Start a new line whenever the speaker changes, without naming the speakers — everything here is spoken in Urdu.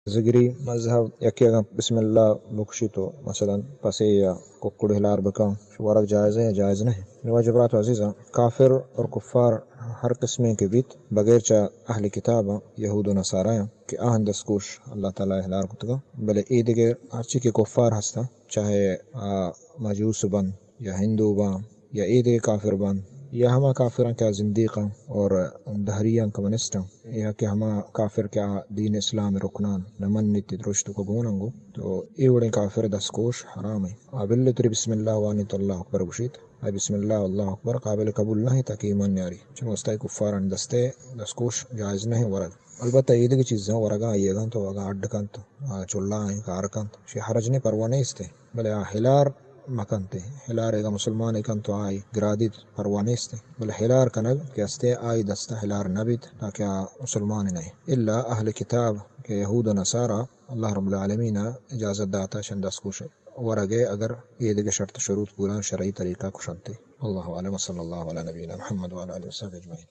زجري مذهب يكي بسم الله بكشيتو مثلا پسيا كوكو هلار بكام شو ورق جائز ہے یا جائز نہیں. واجب رات عزیزہ کافر اور کفار ہر قسمیں کے بیت بغیر چا اہل کتاب یہود و نصارا کہ آہن دسکوش اللہ تعالیٰ ہلار کتگا بلے ای دیگر ہرچی کے کفار ہستا چاہے مجوس بن یا ہندو بن یا ای دیگر کافر بن یا ہما کافران کیا زندیقاں اور دہریان کمونسٹاں یا کہ ہما کافر کیا دین اسلام رکنان نمن نیتی درشت کو گوننگو تو ای وڑے کافر دسکوش حرام ہے. قابل تری بسم اللہ وانیت اللہ اکبر بشید ای بسم اللہ اللہ اکبر قابل قبول نہیں تاکہ ایمان نیاری چون استای کفاران دستے دسکوش جائز نہیں ورگ. البتہ عید کی چیزیں ورگا آئیے گا تو اگا اڈ کنت چلا ہیں کار کنت شی حرج نہیں پرواہ نہیں استے بلے ہلار مکنتے ہلار اگا مسلمان اکن تو آئی گرادیت پروانے استے بل ہلار کنگ کہ استے آئی دستا ہلار نبیت تاکہ مسلمان نہیں الا اہل کتاب کہ یہود و نصارا اللہ رب العالمین اجازت داتا شندس کوش ورگے اگر یہ دیگه شرط شروط پورا شرعی طریقہ کشنتے. اللہ علیہ وصلی اللہ علی نبینا محمد وعلی آلہ وصحبہ اجمعین.